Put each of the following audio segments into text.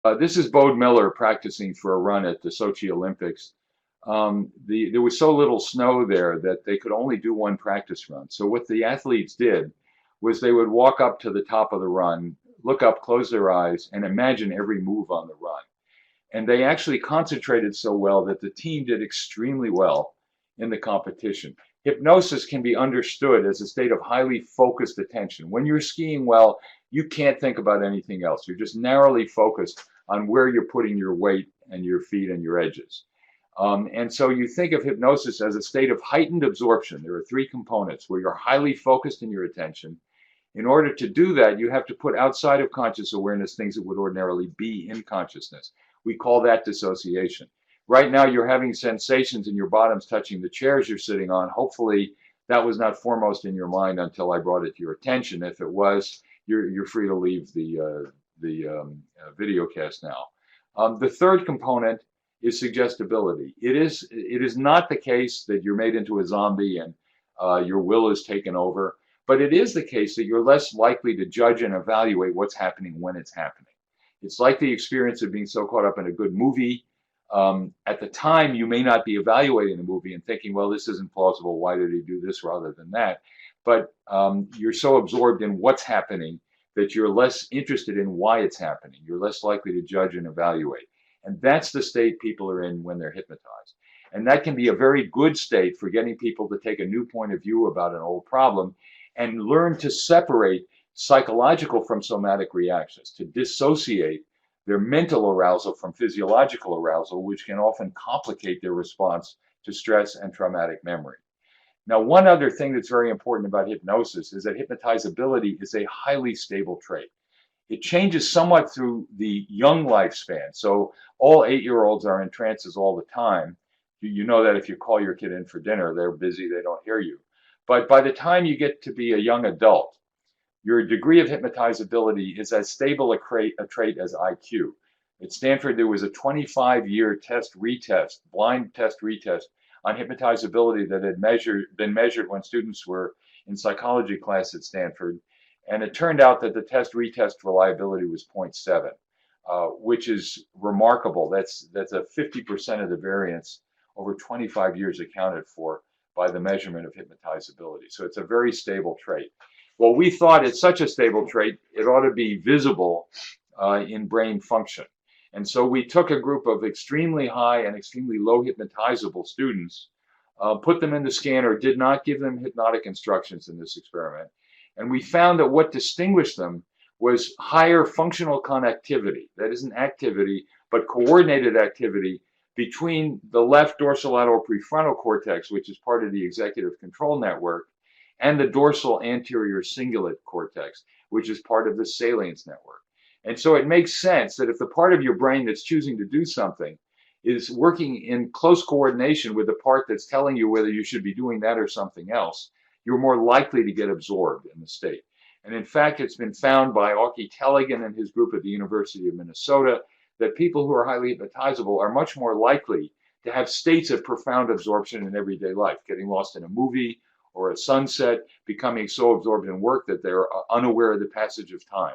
This is Bode Miller practicing for a run at the Sochi Olympics. There was so little snow there that they could only do one practice run. So what the athletes did was they would walk up to the top of the run, look up, close their eyes, and imagine every move on the run. And they actually concentrated so well that the team did extremely well in the competition. Hypnosis can be understood as a state of highly focused attention. When you're skiing well, you can't think about anything else. You're just narrowly focused on where you're putting your weight and your feet and your edges. And so you think of hypnosis as a state of heightened absorption. There are three components where you're highly focused in your attention. In order to do that, you have to put outside of conscious awareness things that would ordinarily be in consciousness. We call that dissociation. Right now, you're having sensations in your bottoms touching the chairs you're sitting on. Hopefully, that was not foremost in your mind until I brought it to your attention. If it was, you're free to leave the video cast now. The third component is suggestibility. It is not the case that you're made into a zombie and your will is taken over, but it is the case that you're less likely to judge and evaluate what's happening when it's happening. It's like the experience of being so caught up in a good movie. At the time, you may not be evaluating the movie and thinking, well, this isn't plausible. Why did he do this rather than that? But you're so absorbed in what's happening that you're less interested in why it's happening. You're less likely to judge and evaluate. And that's the state people are in when they're hypnotized. And that can be a very good state for getting people to take a new point of view about an old problem and learn to separate psychological from somatic reactions, to dissociate their mental arousal from physiological arousal, which can often complicate their response to stress and traumatic memory. Now, one other thing that's very important about hypnosis is that hypnotizability is a highly stable trait. It changes somewhat through the young lifespan. So all 8-year-olds are in trances all the time. You know that if you call your kid in for dinner, they're busy, they don't hear you. But by the time you get to be a young adult, your degree of hypnotizability is as stable a trait as IQ. At Stanford, there was a 25-year blind test retest on hypnotizability that had been measured when students were in psychology class at Stanford. And it turned out that the test retest reliability was 0.7, which is remarkable. That's a 50% of the variance over 25 years accounted for by the measurement of hypnotizability. So it's a very stable trait. Well, we thought it's such a stable trait, it ought to be visible in brain function. And so we took a group of extremely high and extremely low hypnotizable students, put them in the scanner, did not give them hypnotic instructions in this experiment. And we found that what distinguished them was higher functional connectivity. That isn't activity, but coordinated activity between the left dorsolateral prefrontal cortex, which is part of the executive control network, and the dorsal anterior cingulate cortex, which is part of the salience network. And so it makes sense that if the part of your brain that's choosing to do something is working in close coordination with the part that's telling you whether you should be doing that or something else, you're more likely to get absorbed in the state. And in fact, it's been found by Auke Tellegen and his group at the University of Minnesota that people who are highly hypnotizable are much more likely to have states of profound absorption in everyday life, getting lost in a movie or a sunset, becoming so absorbed in work that they're unaware of the passage of time.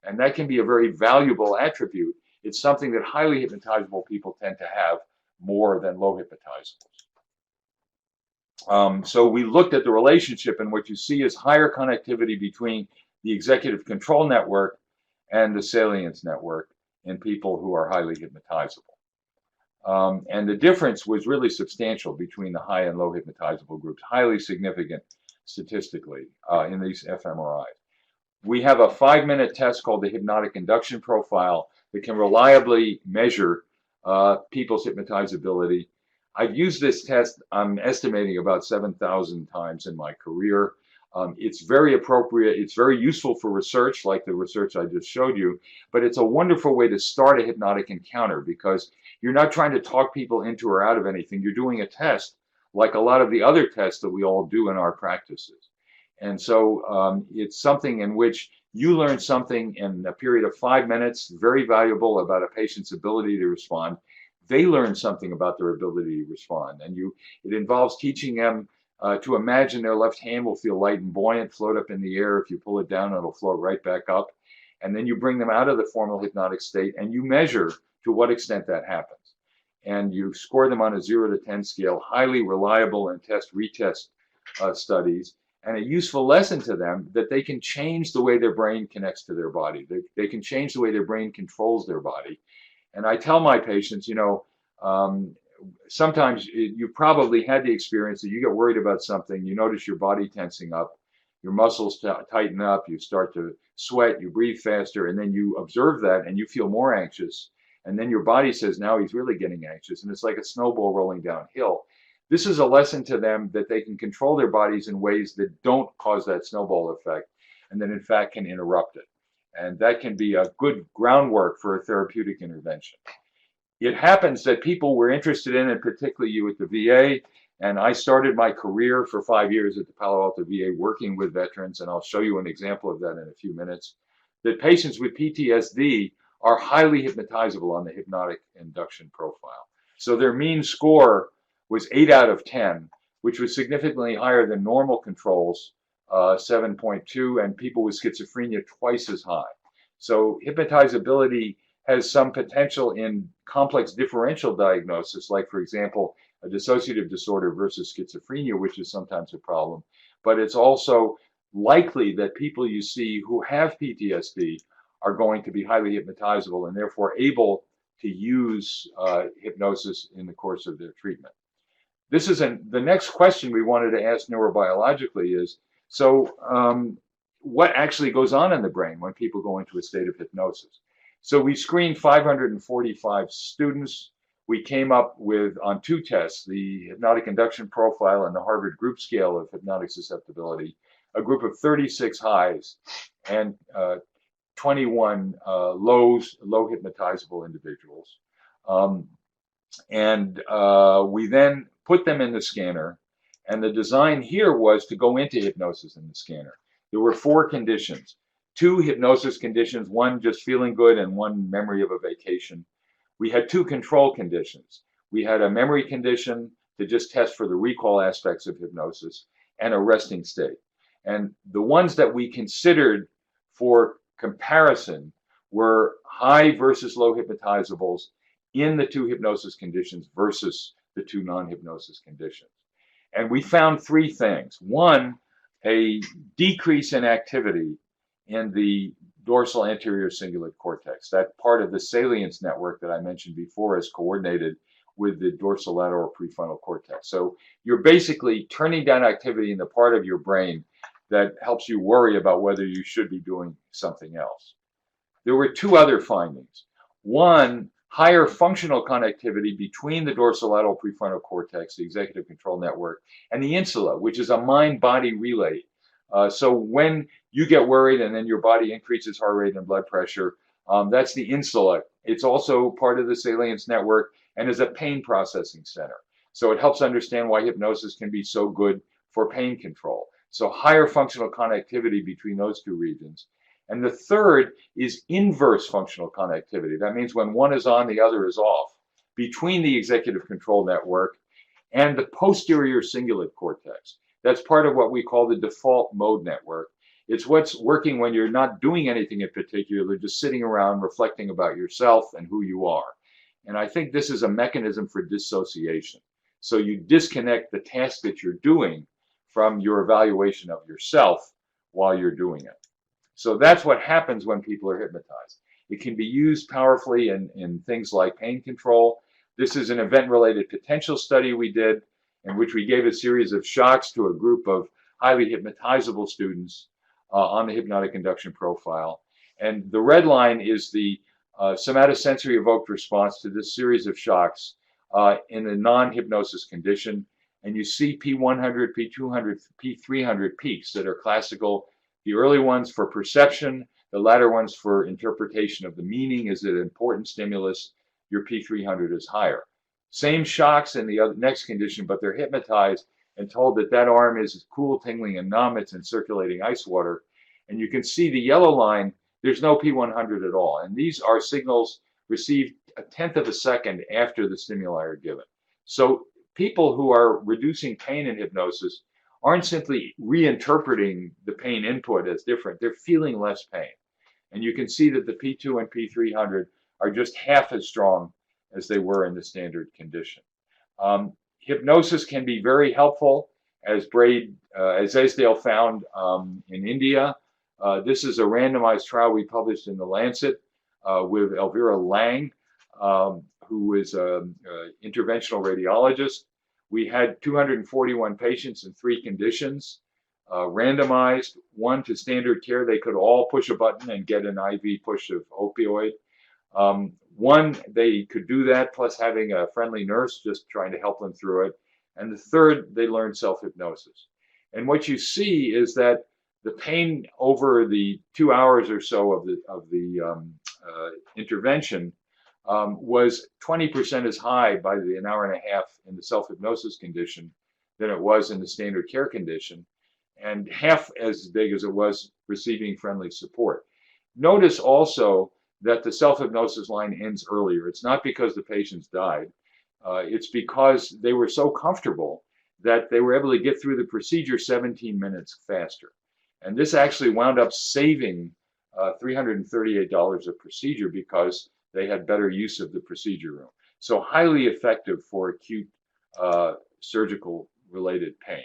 And that can be a very valuable attribute. It's something that highly hypnotizable people tend to have more than low hypnotizables. So we looked at the relationship, and what you see is higher connectivity between the executive control network and the salience network in people who are highly hypnotizable. And the difference was really substantial between the high and low hypnotizable groups, highly significant statistically in these fMRIs. We have a 5-minute test called the hypnotic induction profile that can reliably measure people's hypnotizability. I've used this test, I'm estimating, about 7,000 times in my career. It's very appropriate. It's very useful for research, like the research I just showed you, but it's a wonderful way to start a hypnotic encounter because you're not trying to talk people into or out of anything. You're doing a test like a lot of the other tests that we all do in our practices. And so it's something in which you learn something in a period of 5 minutes, very valuable about a patient's ability to respond. They learn something about their ability to respond. And it involves teaching them to imagine their left hand will feel light and buoyant, float up in the air. If you pull it down, it'll float right back up. and then you bring them out of the formal hypnotic state and you measure to what extent that happens. And you score them on a 0 to 10 scale, highly reliable and retest studies, and a useful lesson to them that they can change the way their brain connects to their body. They can change the way their brain controls their body. And I tell my patients, sometimes you've probably had the experience that you get worried about something, you notice your body tensing up, your muscles tighten up, you start to sweat, you breathe faster, and then you observe that and you feel more anxious. And then your body says, now he's really getting anxious. And it's like a snowball rolling downhill. This is a lesson to them that they can control their bodies in ways that don't cause that snowball effect and that in fact can interrupt it. And that can be a good groundwork for a therapeutic intervention. It happens that people were interested in, and particularly you at the VA, and I started my career for 5 years at the Palo Alto VA working with veterans, and I'll show you an example of that in a few minutes, that patients with PTSD are highly hypnotizable on the hypnotic induction profile. So their mean score was 8 out of 10, which was significantly higher than normal controls, 7.2, and people with schizophrenia twice as high. So hypnotizability has some potential in complex differential diagnosis, like, for example, a dissociative disorder versus schizophrenia, which is sometimes a problem. But it's also likely that people you see who have PTSD are going to be highly hypnotizable and therefore able to use hypnosis in the course of their treatment. This is the next question we wanted to ask neurobiologically is, what actually goes on in the brain when people go into a state of hypnosis? So we screened 545 students. We came up with, on 2 tests, the hypnotic induction profile and the Harvard Group Scale of Hypnotic Susceptibility, a group of 36 highs and 21 low hypnotizable individuals. We then put them in the scanner, and the design here was to go into hypnosis in the scanner. There were 4 conditions, 2 hypnosis conditions, one just feeling good and one memory of a vacation. We had 2 control conditions. We had a memory condition to just test for the recall aspects of hypnosis and a resting state. And the ones that we considered for comparison were high versus low hypnotizables in the 2 hypnosis conditions versus the 2 non-hypnosis conditions. And we found 3 things. One, a decrease in activity in the dorsal anterior cingulate cortex. That part of the salience network that I mentioned before is coordinated with the dorsolateral prefrontal cortex. So you're basically turning down activity in the part of your brain that helps you worry about whether you should be doing something else. There were 2 other findings. One, higher functional connectivity between the dorsolateral prefrontal cortex, the executive control network, and the insula, which is a mind-body relay. So when you get worried and then your body increases heart rate and blood pressure, that's the insula. It's also part of the salience network and is a pain processing center. So it helps understand why hypnosis can be so good for pain control. So higher functional connectivity between those 2 regions. And the third is inverse functional connectivity. That means when one is on, the other is off, between the executive control network and the posterior cingulate cortex. That's part of what we call the default mode network. It's what's working when you're not doing anything in particular, just sitting around reflecting about yourself and who you are. And I think this is a mechanism for dissociation. So you disconnect the task that you're doing from your evaluation of yourself while you're doing it. So that's what happens when people are hypnotized. It can be used powerfully in things like pain control. This is an event-related potential study we did in which we gave a series of shocks to a group of highly hypnotizable students on the hypnotic induction profile. And the red line is the somatosensory evoked response to this series of shocks in a non-hypnosis condition. And you see P100, P200, P300 peaks that are classical. The early ones for perception, the latter ones for interpretation of the meaning. Is it an important stimulus? Your P300 is higher. Same shocks in the next condition, but they're hypnotized and told that that arm is cool, tingling, and numb. It's in circulating ice water. And you can see the yellow line, there's no P100 at all. And these are signals received a tenth of a second after the stimuli are given. So people who are reducing pain in hypnosis aren't simply reinterpreting the pain input as different. They're feeling less pain. And you can see that the P2 and P300 are just half as strong as they were in the standard condition. Hypnosis can be very helpful, as Esdale found in India. This is a randomized trial we published in The Lancet with Elvira Lang, who is an interventional radiologist. We had 241 patients in 3 conditions, randomized, 1 to standard care. They could all push a button and get an IV push of opioid. 1, they could do that, plus having a friendly nurse just trying to help them through it. And the 3rd, they learned self-hypnosis. And what you see is that the pain over the 2 hours or so of the intervention was 20% as high by an hour and a half in the self-hypnosis condition than it was in the standard care condition, and half as big as it was receiving friendly support. Notice also that the self-hypnosis line ends earlier. It's not because the patients died. It's because they were so comfortable that they were able to get through the procedure 17 minutes faster. And this actually wound up saving $338 a procedure because they had better use of the procedure room. So highly effective for acute surgical related pain.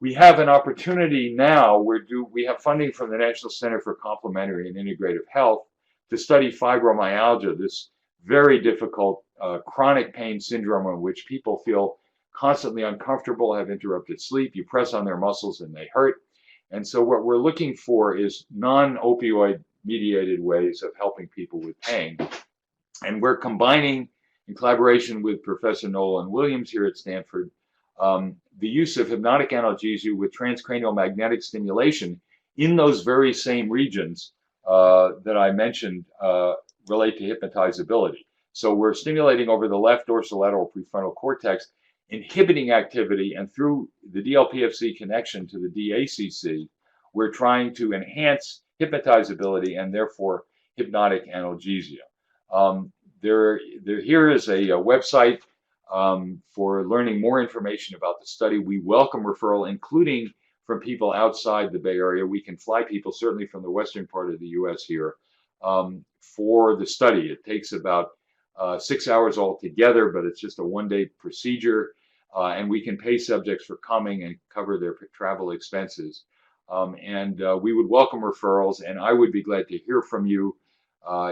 We have an opportunity now where we have funding from the National Center for Complementary and Integrative Health to study fibromyalgia, this very difficult chronic pain syndrome in which people feel constantly uncomfortable, have interrupted sleep. You press on their muscles and they hurt. And so what we're looking for is non-opioid mediated ways of helping people with pain. And we're combining, in collaboration with Professor Nolan Williams here at Stanford, the use of hypnotic analgesia with transcranial magnetic stimulation in those very same regions that I mentioned relate to hypnotizability. So we're stimulating over the left dorsolateral prefrontal cortex, inhibiting activity, and through the DLPFC connection to the DACC, we're trying to enhance hypnotizability and therefore hypnotic analgesia. Here is a website for learning more information about the study. We welcome referral, including from people outside the Bay Area. We can fly people, certainly from the western part of the US here, for the study. It takes about 6 hours altogether, but it's just a 1-day procedure, and we can pay subjects for coming and cover their travel expenses. We would welcome referrals, and I would be glad to hear from you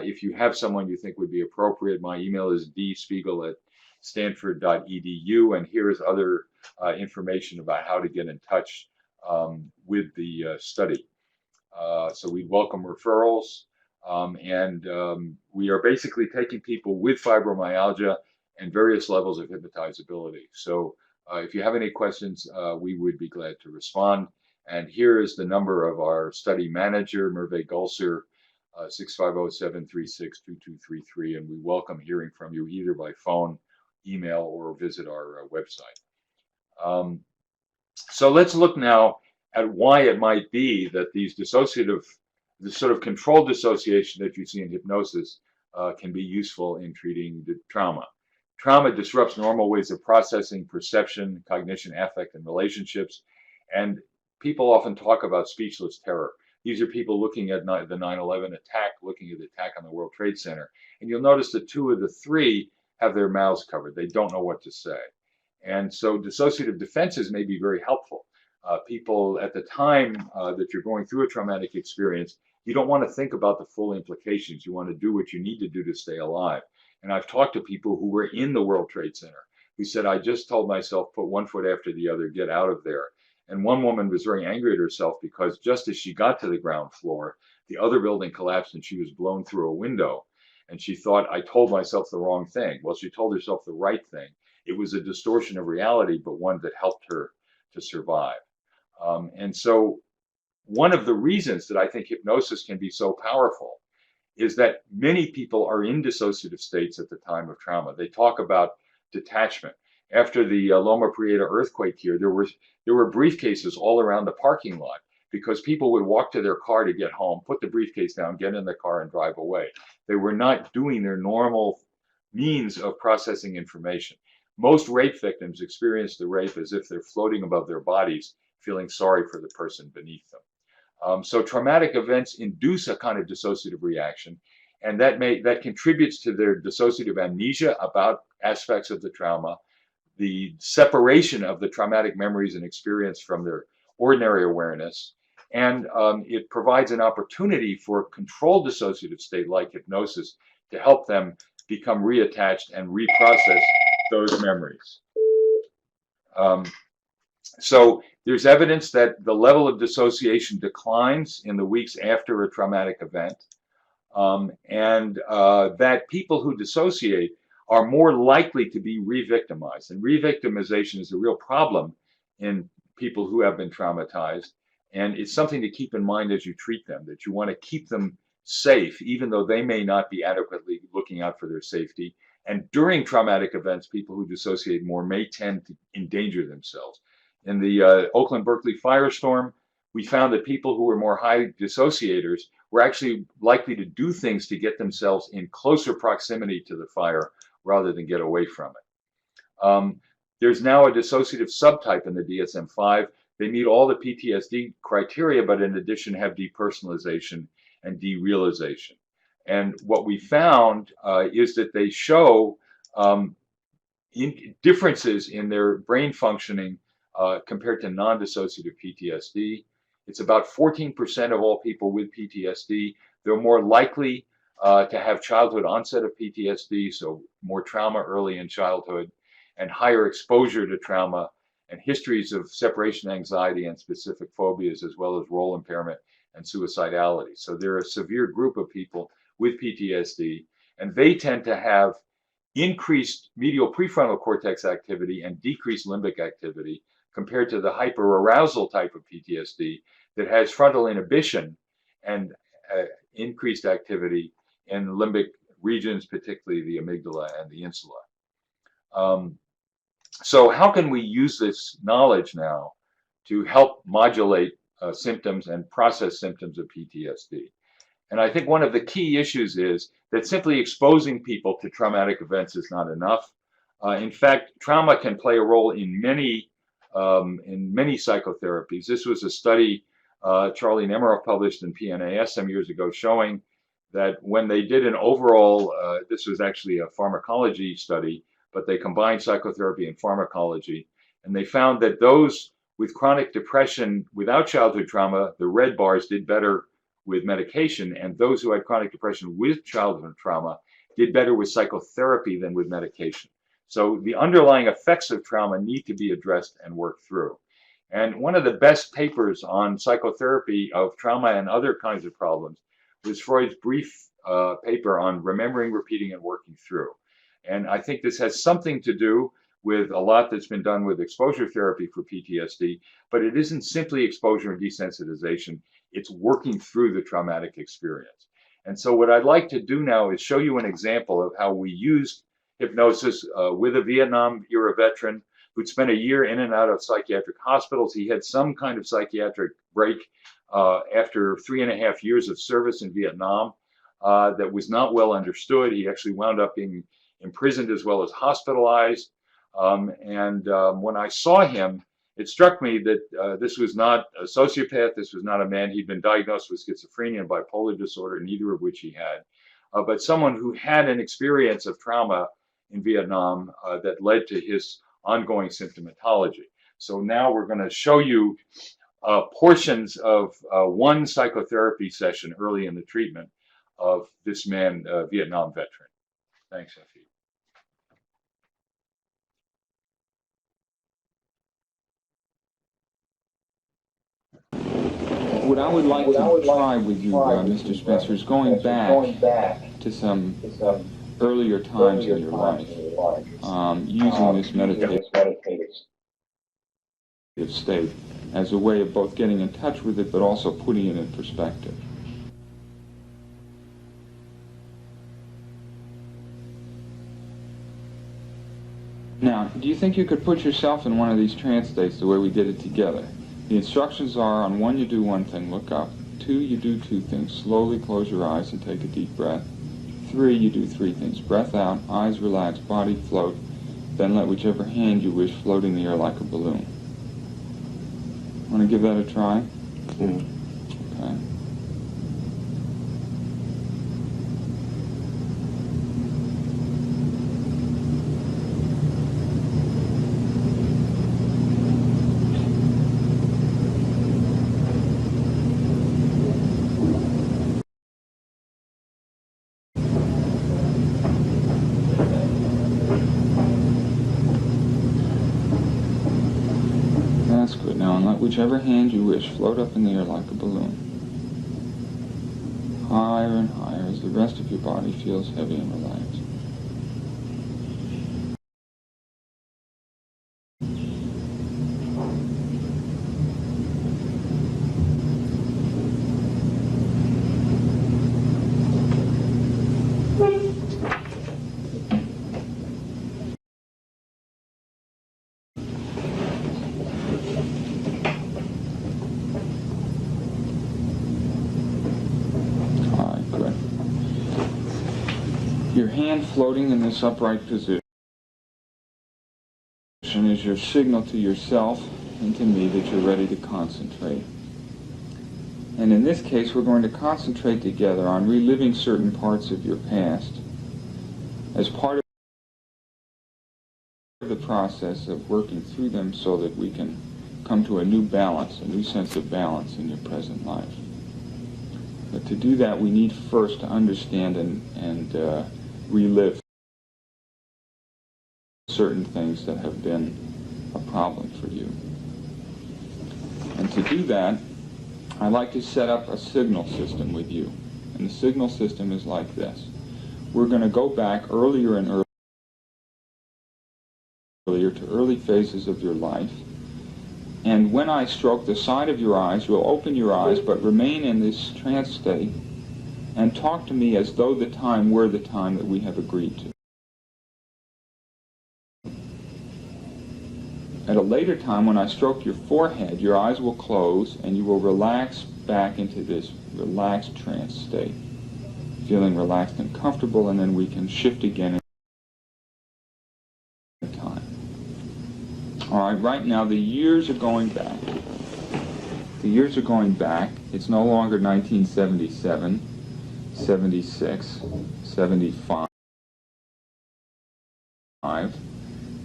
if you have someone you think would be appropriate. My email is dspiegel@stanford.edu, and here is other information about how to get in touch with the study. So we welcome referrals, we are basically taking people with fibromyalgia and various levels of hypnotizability. So if you have any questions, we would be glad to respond. And here is the number of our study manager, Merve Gulser, 650-736-2233, and we welcome hearing from you either by phone, email, or visit our website. So let's look now at why it might be that these dissociative, the sort of controlled dissociation that you see in hypnosis can be useful in treating the trauma. Trauma disrupts normal ways of processing, perception, cognition, affect, and relationships. And people often talk about speechless terror. These are people looking at the 9/11 attack, looking at the attack on the World Trade Center. And you'll notice that 2 of the 3 have their mouths covered. They don't know what to say. And so dissociative defenses may be very helpful. People at the time that you're going through a traumatic experience, you don't want to think about the full implications. You want to do what you need to do to stay alive. And I've talked to people who were in the World Trade Center who said, I just told myself, put 1 foot after the other, get out of there. And one woman was very angry at herself because just as she got to the ground floor, the other building collapsed and she was blown through a window. And she thought, I told myself the wrong thing. Well, she told herself the right thing. It was a distortion of reality, but one that helped her to survive. And so one of the reasons that I think hypnosis can be so powerful is that many people are in dissociative states at the time of trauma. They talk about detachment. After the Loma Prieta earthquake here, there were briefcases all around the parking lot because people would walk to their car to get home, put the briefcase down, get in the car, and drive away. They were not doing their normal means of processing information. Most rape victims experience the rape as if they're floating above their bodies, feeling sorry for the person beneath them. So traumatic events induce a kind of dissociative reaction, and that contributes to their dissociative amnesia about aspects of the trauma, the separation of the traumatic memories and experience from their ordinary awareness, and it provides an opportunity for a controlled dissociative state like hypnosis to help them become reattached and reprocess those memories. So there's evidence that the level of dissociation declines in the weeks after a traumatic event, and that people who dissociate are more likely to be re-victimized. And re-victimization is a real problem in people who have been traumatized. And it's something to keep in mind as you treat them, that you want to keep them safe, even though they may not be adequately looking out for their safety. And during traumatic events, people who dissociate more may tend to endanger themselves. In the Oakland-Berkeley firestorm, we found that people who were more high dissociators were actually likely to do things to get themselves in closer proximity to the fire rather than get away from it. There's now a dissociative subtype in the DSM-5. They meet all the PTSD criteria, but in addition have depersonalization and derealization. And what we found is that they show differences in their brain functioning compared to non-dissociative PTSD. It's about 14% of all people with PTSD. They're more likely to have childhood onset of PTSD, so more trauma early in childhood, and higher exposure to trauma, and histories of separation anxiety and specific phobias, as well as role impairment and suicidality. So they're a severe group of people with PTSD, and they tend to have increased medial prefrontal cortex activity and decreased limbic activity compared to the hyperarousal type of PTSD that has frontal inhibition and increased activity in limbic regions, particularly the amygdala and the insula. So how can we use this knowledge now to help modulate symptoms and process symptoms of PTSD? And I think one of the key issues is that simply exposing people to traumatic events is not enough. In fact, trauma can play a role in many psychotherapies. This was a study Charlie Nemiroff published in PNAS some years ago showing that when they did an overall, this was actually a pharmacology study, but they combined psychotherapy and pharmacology, and they found that those with chronic depression without childhood trauma, the red bars did better with medication, and those who had chronic depression with childhood trauma did better with psychotherapy than with medication. So the underlying effects of trauma need to be addressed and worked through. And one of the best papers on psychotherapy of trauma and other kinds of problems was Freud's brief paper on remembering, repeating, and working through. And I think this has something to do with a lot that's been done with exposure therapy for PTSD, but it isn't simply exposure and desensitization, it's working through the traumatic experience. And so what I'd like to do now is show you an example of how we used hypnosis with a Vietnam era veteran who'd spent a year in and out of psychiatric hospitals. He had some kind of psychiatric break after 3.5 years of service in Vietnam that was not well understood. He actually wound up being imprisoned as well as hospitalized. When I saw him, it struck me that this was not a sociopath. This was not a man. He'd been diagnosed with schizophrenia and bipolar disorder, neither of which he had, but someone who had an experience of trauma in Vietnam that led to his ongoing symptomatology. So now we're going to show you portions of one psychotherapy session early in the treatment of this man, Vietnam veteran. Thanks, Effie. What I would like to try with you, Mr. Spencer, is going back to some earlier times in your life, using this meditative state as a way of both getting in touch with it, but also putting it in perspective. Now, do you think you could put yourself in one of these trance states the way we did it together? The instructions are, on 1 you do one thing, look up. 2 you do 2 things, slowly close your eyes and take a deep breath. 3 you do 3 things, breath out, eyes relax, body float, then let whichever hand you wish float in the air like a balloon. Want to give that a try? Mm. Okay. That's good. Now, and let whichever hand you wish float up in the air like a balloon. Higher and higher as the rest of your body feels heavy and relaxed. All right, good. Your hand floating in this upright position is your signal to yourself and to me that you're ready to concentrate. And in this case, we're going to concentrate together on reliving certain parts of your past as part of the process of working through them so that we can come to a new balance, a new sense of balance in your present life. But to do that, we need first to understand and relive certain things that have been a problem for you. And to do that, I like to set up a signal system with you. And the signal system is like this. We're going to go back earlier and earlier to early phases of your life. And when I stroke the side of your eyes, you'll open your eyes but remain in this trance state and talk to me as though the time were the time that we have agreed to. At a later time, when I stroke your forehead, your eyes will close and you will relax back into this relaxed trance state, feeling relaxed and comfortable, and then we can shift again in time. All right, right now the years are going back. The years are going back. It's no longer 1977, 76, 75.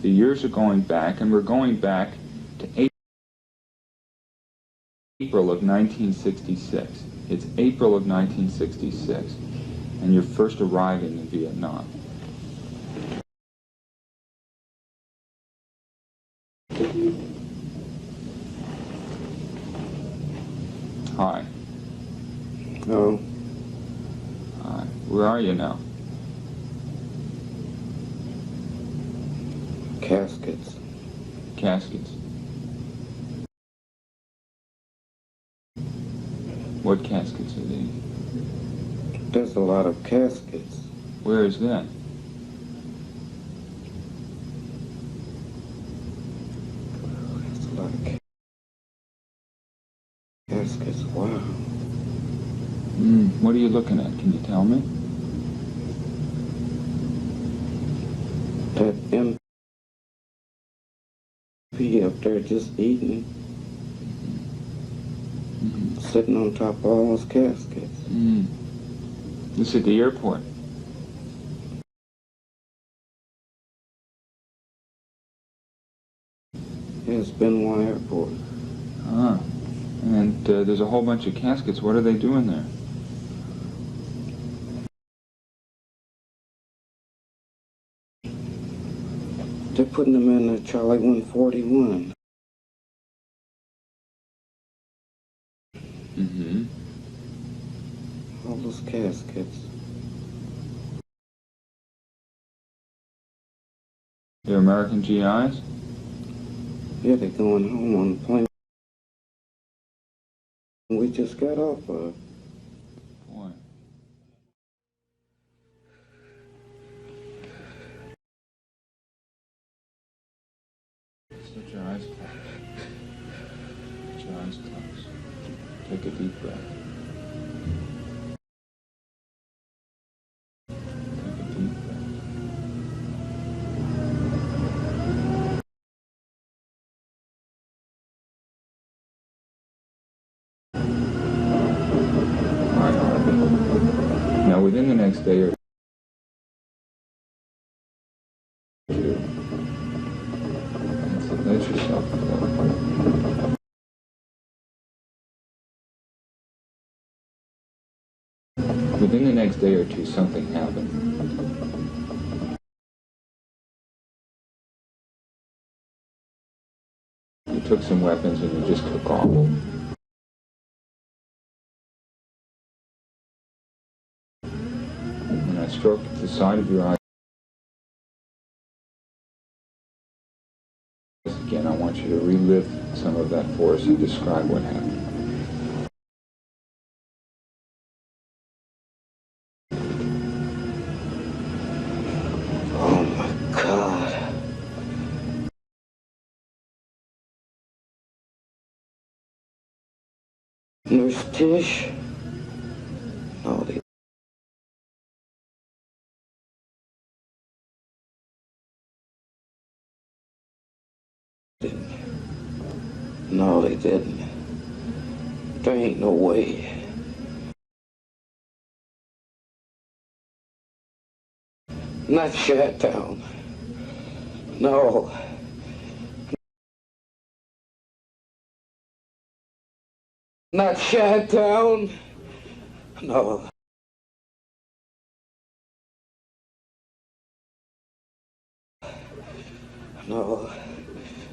The years are going back, and we're going back to April of 1966. It's April of 1966, and you're first arriving in Vietnam. Hi. No. Hi. Where are you now? Caskets. Caskets. What caskets are these? There's a lot of caskets. Where is that? There's a lot of caskets. Wow. What are you looking at? Can you tell me? That MP up there just eating, sitting on top of all those caskets. This is at the airport. It's Benoit Airport. Ah. And there's a whole bunch of caskets. What are they doing there? They're putting them in the Charlie 141. All those caskets. They're American GIs? Yeah, they're going home on the plane we just got off of. Boy. Let your eyes close. Let your eyes close. Take a deep breath. Take a deep breath. next day or two. So let yourself go. Within the next day or two, something happened. You took some weapons and you just took off. And I stroked the side of your eye again. I want you to relive some of that for us and describe what happened. Oh my God. Nurse Tish? No, they didn't. No, they didn't. There ain't no way. Not Shadtown. No. Not Shadtown. No. No.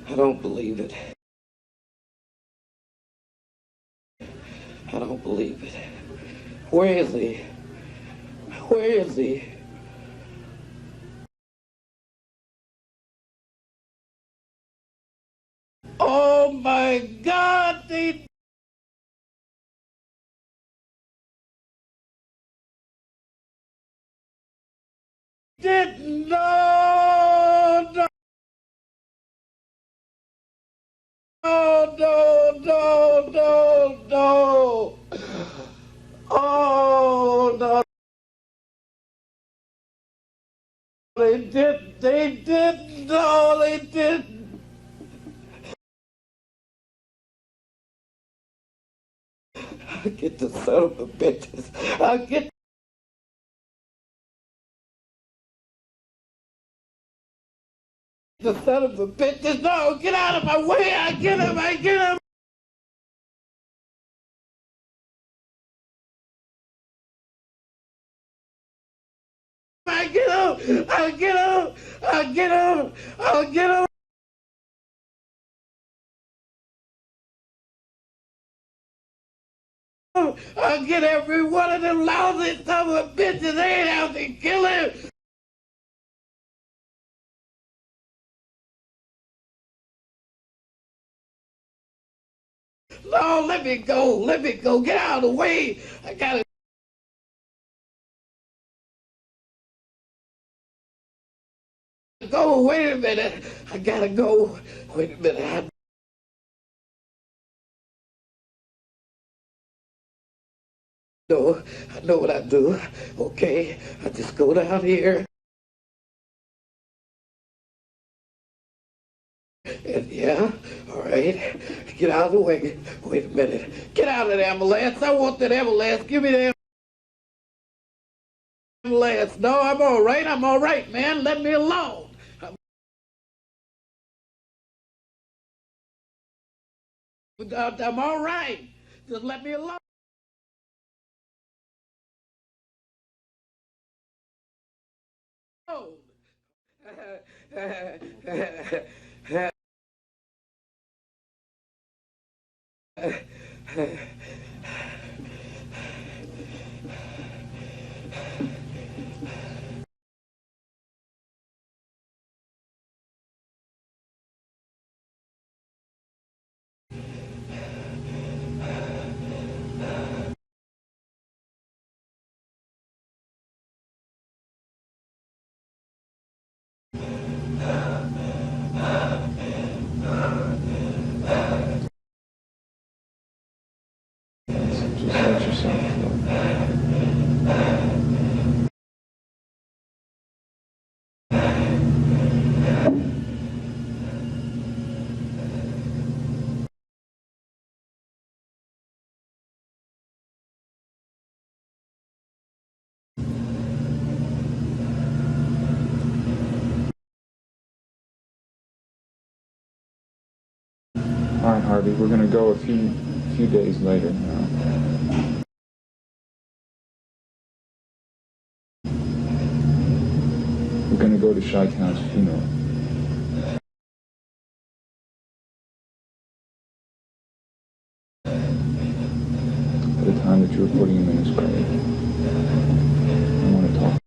I don't believe it. I don't believe it. Where is he? Where is he? Oh my God, they didn't. No, no, no, no, no, no. Oh, no. They didn't. They didn't. No, they didn't. I'll get the son of a bitches. I'll get the son of a bitches. No, get out of my way. I get him. I get him. I get him. I get him. I get him. I'll get him. I'll get every one of them lousy son of a bitches. They ain't out to kill him. No, let me go. Let me go. Get out of the way. I gotta go. Wait a minute. I gotta go. Wait a minute. I know what I do. Okay, I just go down here. And yeah, all right. Get out of the way. Wait a minute. Get out of the ambulance. I want that ambulance. Give me the ambulance. No, I'm all right. I'm all right, man. Let me alone. I'm all right. Just let me alone. Just let yourself go. All right, Harvey, we're going to go a few days later now. We're going to go to Chi-Town's funeral. At the time that you were putting him in his grave. I want to talk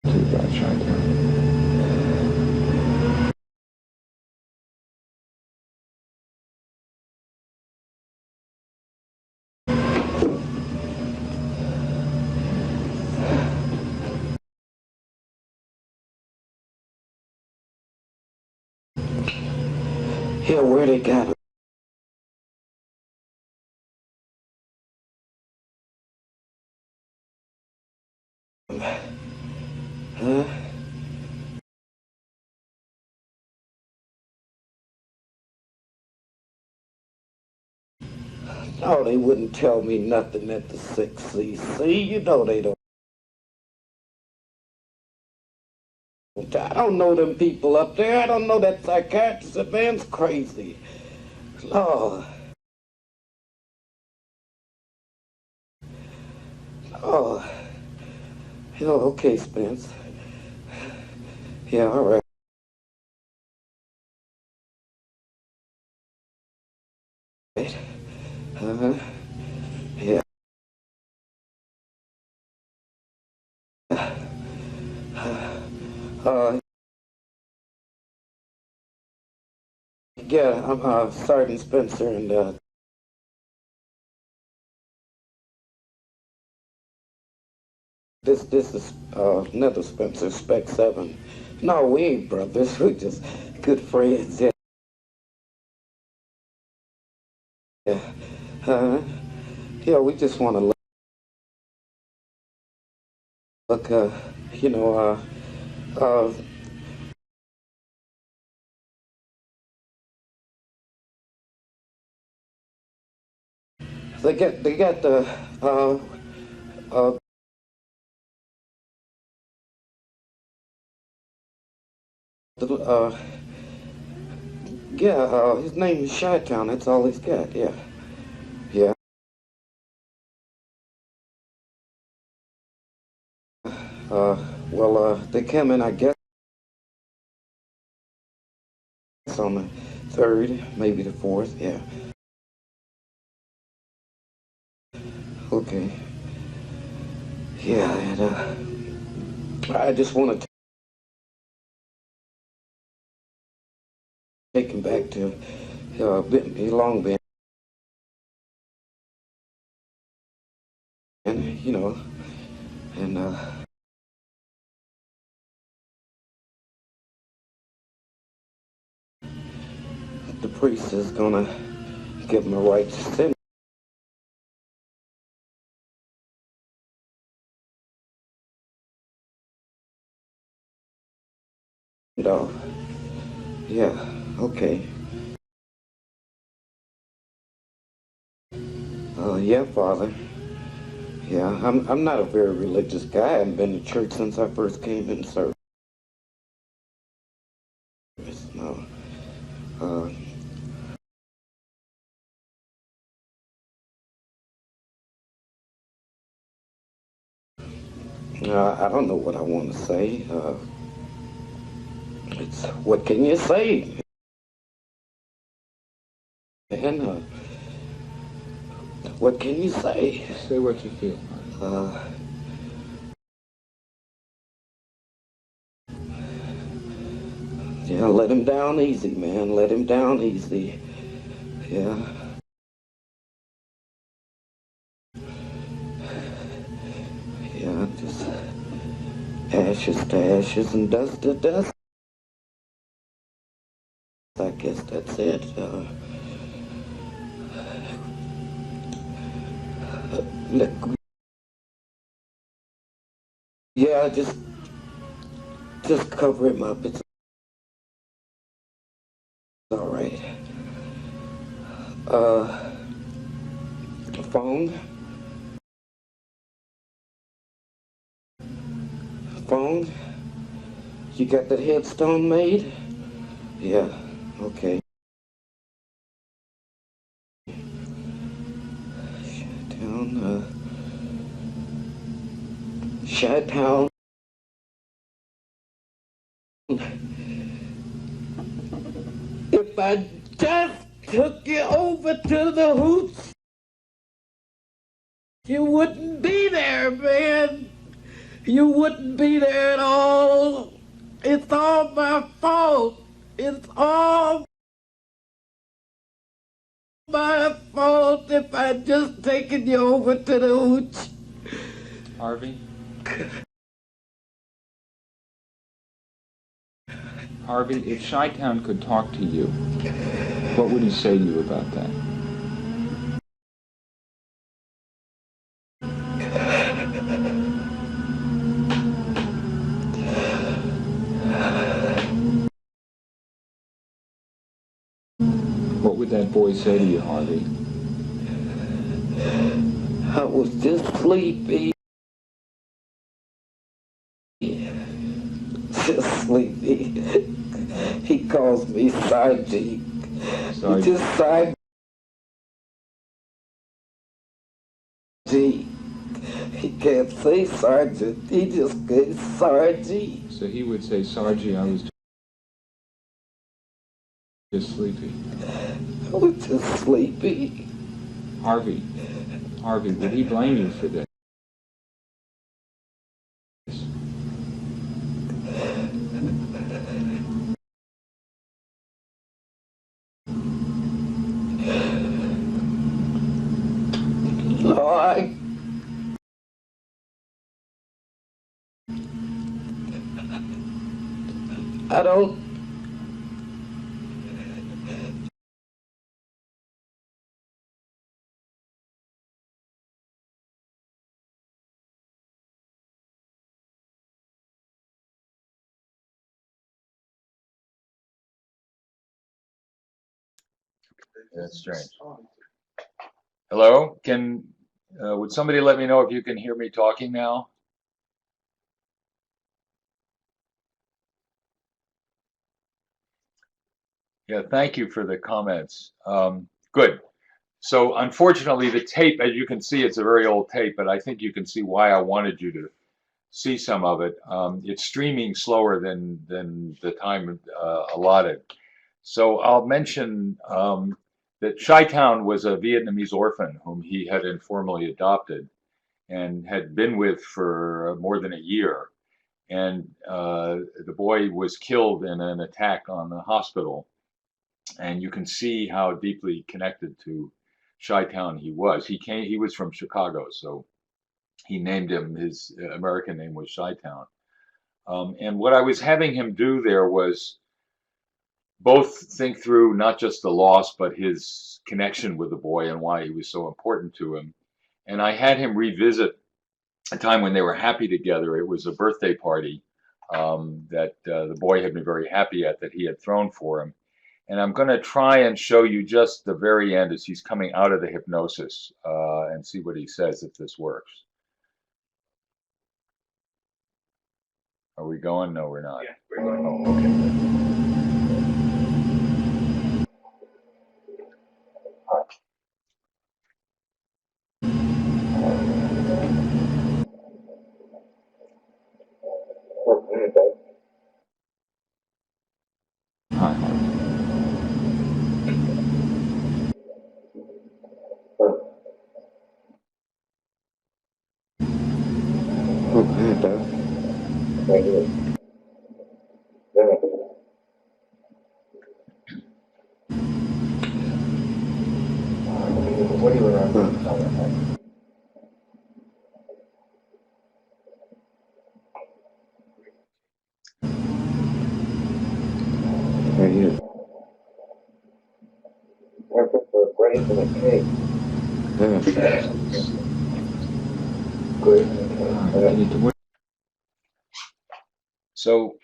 to you about Chi-Town. Yeah, where they got him? Huh? Oh, they wouldn't tell me nothing at the 6cc. You know they don't. I don't know them people up there. I don't know that psychiatrist. That man's crazy. Lord. Oh. Yeah, okay, Spence. Yeah, all right. Uh-huh. Yeah. Yeah, I'm Sergeant Spencer, and this is another Spencer, Spec 7. No, we ain't brothers. We just good friends. Yeah. Yeah. Yeah, we just want to look, you know, uh, they got uh, the, yeah, his name is Chi-Town. That's all he's got. Yeah, yeah. Well, they come in, I guess, on the 3rd, maybe the 4th. Yeah. Okay. Yeah, and I just want to take him back to Long Beach, and you know, and the priest is gonna give him a right to send. Off. Yeah. Okay. Yeah, Father. Yeah, I'm not a very religious guy. I haven't been to church since I first came in service. No. Uh, I don't know what I want to say. It's what can you say? And what can you say? Say what you feel. Yeah, let him down easy, man. Let him down easy. Yeah. Yeah, just ashes to ashes and dust to dust. I guess that's it. Look, yeah, just cover him up. It's all right. Phone. Phone. You got that headstone made? Yeah. Okay. Chi-town. If I just took you over to the hoops, you wouldn't be there, man. You wouldn't be there at all. It's all my fault. It's all my fault if I'd just taken you over to the hooch. Harvey? Harvey, if Chi-town could talk to you, what would he say to you about that? What would that boy say to you, Harvey? I was just sleepy. Just sleepy. He calls me Sergeant. Sergeant. He just Sergeant. He can't say Sergeant. He just goes Sergeant. So he would say, Sargie, I was just sleepy. I was just sleepy. Harvey, would he blame you for this? No, I don't. That's strange. Hello? Would somebody let me know if you can hear me talking now? Yeah, thank you for the comments. Good. So unfortunately, the tape, as you can see, it's a very old tape, but I think you can see why I wanted you to see some of it. It's streaming slower than the time allotted. So I'll mention that Chi-town was a Vietnamese orphan whom he had informally adopted and had been with for more than a year. And the boy was killed in an attack on the hospital. And you can see how deeply connected to Chi-town he was. He was from Chicago, so he named him, his American name was Chi-town. And what I was having him do there was both think through not just the loss, but his connection with the boy and why he was so important to him. And I had him revisit a time when they were happy together. It was a birthday party that the boy had been very happy at, that he had thrown for him. And I'm going to try and show you just the very end as he's coming out of the hypnosis and see what he says if this works. Are we going? No, we're not. Yeah, we're going. Oh, okay. Hi, Harvey. What do you remember? Right here. I put the brains in a cake. Good. So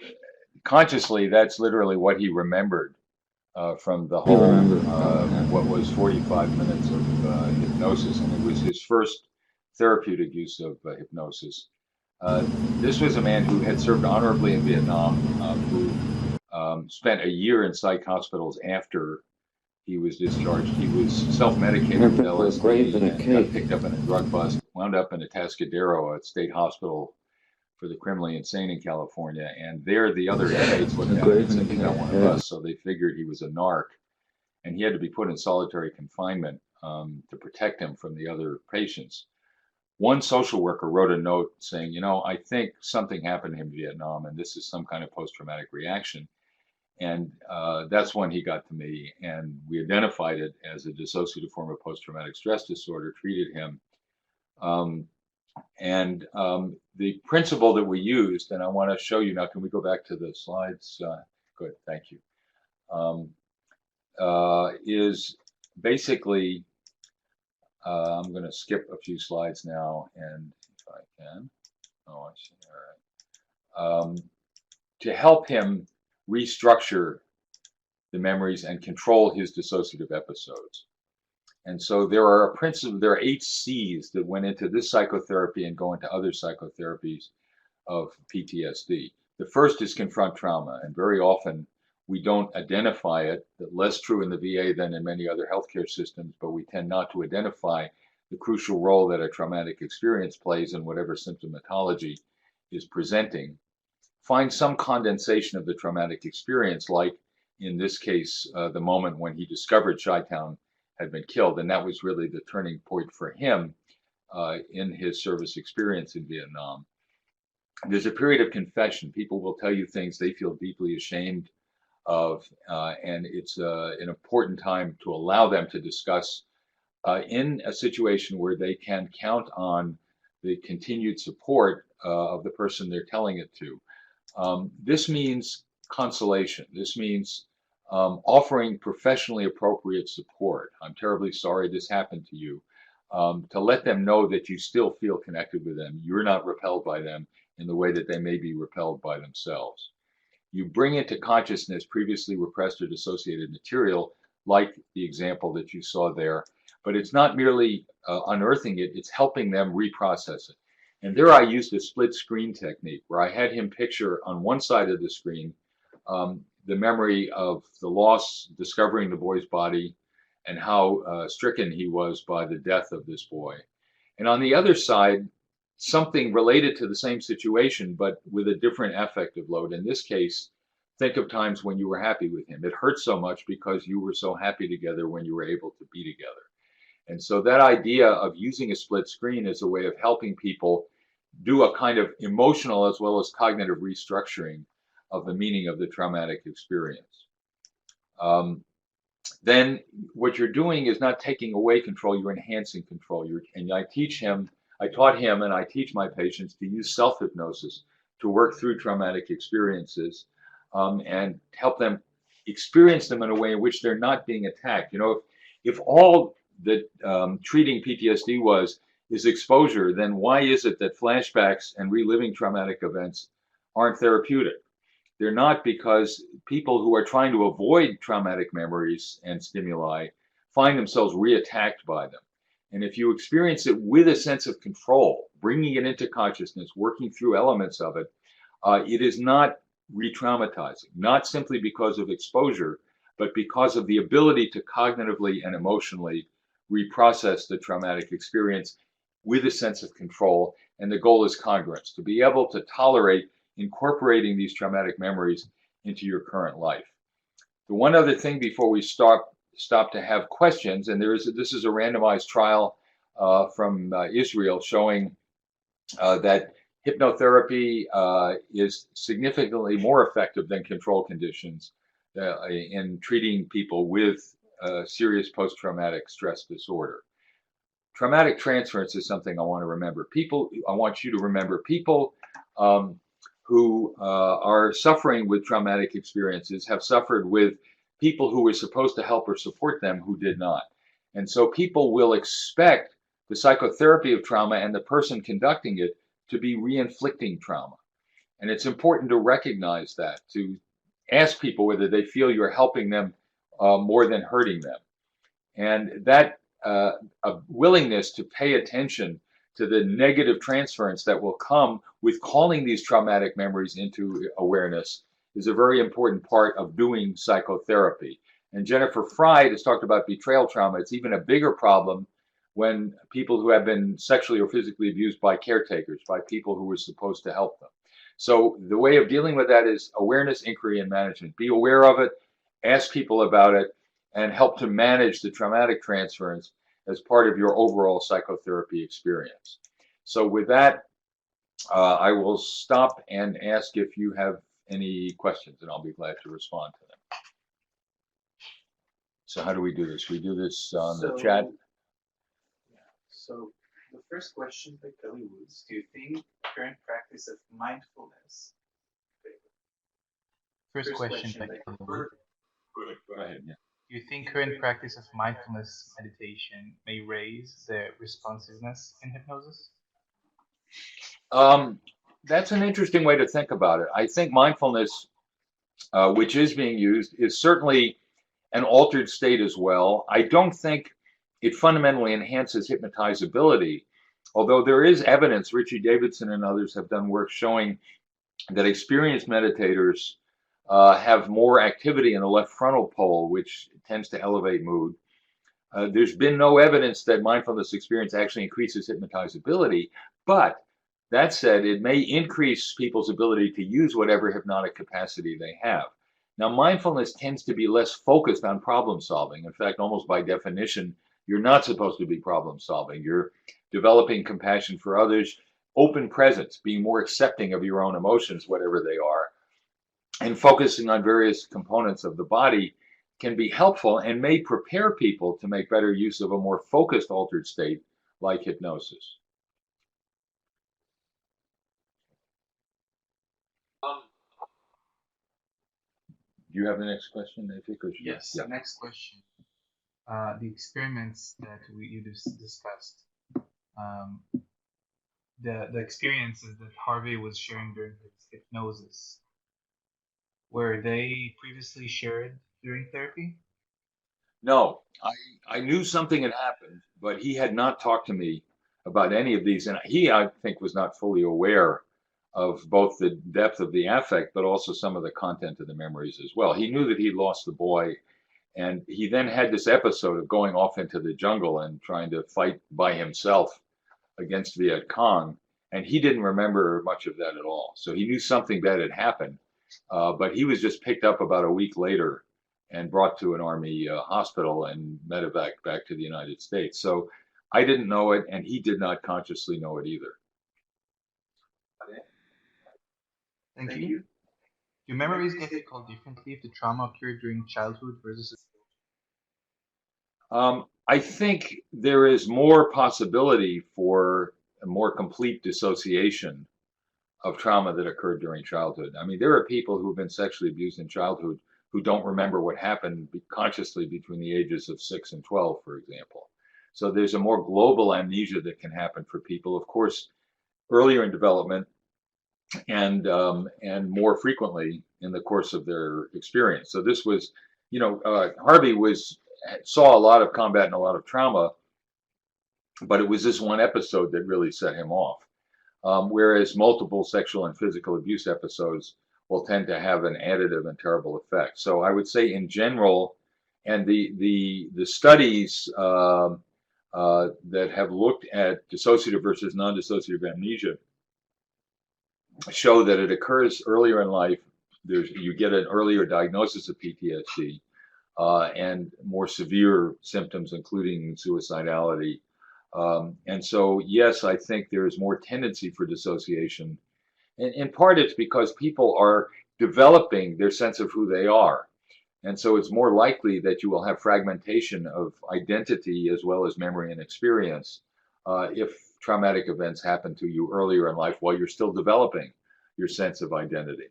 consciously, that's literally what he remembered from the He whole, remembered. what was 45 minutes of hypnosis. And it was his first therapeutic use of hypnosis. This was a man who had served honorably in Vietnam, who spent a year in psych hospitals after he was discharged. He was self-medicated with LSD and got picked up in a drug bust, wound up in a Atascadero, a state hospital for the criminally insane in California. And there, the other inmates looked at him and said, he's not one of us. So they figured he was a narc. And he had to be put in solitary confinement to protect him from the other patients. One social worker wrote a note saying, you know, I think something happened to him in Vietnam, and this is some kind of post-traumatic reaction. And that's when he got to me, and we identified it as a dissociative form of post-traumatic stress disorder, treated him. The principle that we used, and I want to show you now, can we go back to the slides? Good, thank you. Is basically, I'm going to skip a few slides now, and if I can, oh, I see, all right. To help him restructure the memories and control his dissociative episodes. And so there are there are 8 C's that went into this psychotherapy and go into other psychotherapies of PTSD. The first is confront trauma, and very often we don't identify it. That's less true in the VA than in many other healthcare systems, but we tend not to identify the crucial role that a traumatic experience plays in whatever symptomatology is presenting. Find some condensation of the traumatic experience, like in this case, the moment when he discovered Chi-Town had been killed. And that was really the turning point for him in his service experience in Vietnam. There's a period of confession. People will tell you things they feel deeply ashamed of, and it's an important time to allow them to discuss in a situation where they can count on the continued support of the person they're telling it to. This means consolation. This means offering professionally appropriate support. I'm terribly sorry this happened to you. To let them know that you still feel connected with them. You're not repelled by them in the way that they may be repelled by themselves. You bring into consciousness previously repressed or dissociated material, like the example that you saw there, but it's not merely unearthing it, it's helping them reprocess it. And there I used a split screen technique where I had him picture on one side of the screen the memory of the loss, discovering the boy's body, and how stricken he was by the death of this boy. And on the other side, something related to the same situation, but with a different affective load. In this case, think of times when you were happy with him. It hurt so much because you were so happy together when you were able to be together. And so that idea of using a split screen is a way of helping people do a kind of emotional as well as cognitive restructuring of the meaning of the traumatic experience. Then what you're doing is not taking away control, you're enhancing control. And I taught him and I teach my patients to use self-hypnosis to work through traumatic experiences and help them experience them in a way in which they're not being attacked. You know, if all that treating PTSD is exposure, then why is it that flashbacks and reliving traumatic events aren't therapeutic? They're not, because people who are trying to avoid traumatic memories and stimuli find themselves reattacked by them. And if you experience it with a sense of control, bringing it into consciousness, working through elements of it, it is not re-traumatizing, not simply because of exposure, but because of the ability to cognitively and emotionally reprocess the traumatic experience with a sense of control. And the goal is congruence, to be able to tolerate incorporating these traumatic memories into your current life. The one other thing before we stop to have questions, and this is a randomized trial from Israel showing that hypnotherapy is significantly more effective than control conditions in treating people with serious post-traumatic stress disorder. Traumatic transference is something I want to remember. I want you to remember people who are suffering with traumatic experiences have suffered with people who were supposed to help or support them who did not. And so people will expect the psychotherapy of trauma and the person conducting it to be re-inflicting trauma. And it's important to recognize that, to ask people whether they feel you're helping them more than hurting them. And that a willingness to pay attention to the negative transference that will come with calling these traumatic memories into awareness is a very important part of doing psychotherapy. And Jennifer Fried has talked about betrayal trauma. It's even a bigger problem when people who have been sexually or physically abused by caretakers, by people who were supposed to help them. So the way of dealing with that is awareness, inquiry, and management. Be aware of it, ask people about it, and help to manage the traumatic transference as part of your overall psychotherapy experience. So with that, I will stop and ask if you have any questions, and I'll be glad to respond to them. So how do we do this? We do this on the chat? Yeah. So the first question by Kelly Woods, do you think current practice of mindfulness? First question by Kelly Woods. Go ahead. Yeah. Do you think current practice of mindfulness meditation may raise the responsiveness in hypnosis? That's an interesting way to think about it. I think mindfulness, which is being used, is certainly an altered state as well. I don't think it fundamentally enhances hypnotizability, although there is evidence, Richie Davidson and others have done work showing that experienced meditators have more activity in the left frontal pole, which tends to elevate mood. There's been no evidence that mindfulness experience actually increases hypnotizability, but that said, it may increase people's ability to use whatever hypnotic capacity they have. Now, mindfulness tends to be less focused on problem solving. In fact, almost by definition, you're not supposed to be problem solving. You're developing compassion for others, open presence, being more accepting of your own emotions, whatever they are, and focusing on various components of the body can be helpful and may prepare people to make better use of a more focused altered state like hypnosis. Do you have the next question, Nathan? Yes. Yeah. The next question. The experiments that you just discussed, the experiences that Harvey was sharing during his hypnosis, were they previously shared during therapy? No, I knew something had happened, but he had not talked to me about any of these. And he, I think, was not fully aware of both the depth of the affect, but also some of the content of the memories as well. He knew that he lost the boy, and he then had this episode of going off into the jungle and trying to fight by himself against Viet Cong, and he didn't remember much of that at all. So he knew something bad had happened, but he was just picked up about a week later and brought to an Army hospital and medevaced back to the United States. So I didn't know it, and he did not consciously know it either. Thank you. Do memories get recalled differently if the trauma occurred during childhood versus? I think there is more possibility for a more complete dissociation of trauma that occurred during childhood. I mean, there are people who have been sexually abused in childhood who don't remember what happened consciously between the ages of 6 and 12, for example. So there's a more global amnesia that can happen for people, of course, earlier in development and more frequently in the course of their experience. So this was, Harvey saw a lot of combat and a lot of trauma, but it was this one episode that really set him off. Whereas multiple sexual and physical abuse episodes will tend to have an additive and terrible effect. So I would say in general, and the studies that have looked at dissociative versus non-dissociative amnesia show that it occurs earlier in life. You get an earlier diagnosis of PTSD and more severe symptoms, including suicidality. And so, yes, I think there is more tendency for dissociation. And in part, it's because people are developing their sense of who they are. And so it's more likely that you will have fragmentation of identity as well as memory and experience if traumatic events happen to you earlier in life while you're still developing your sense of identity.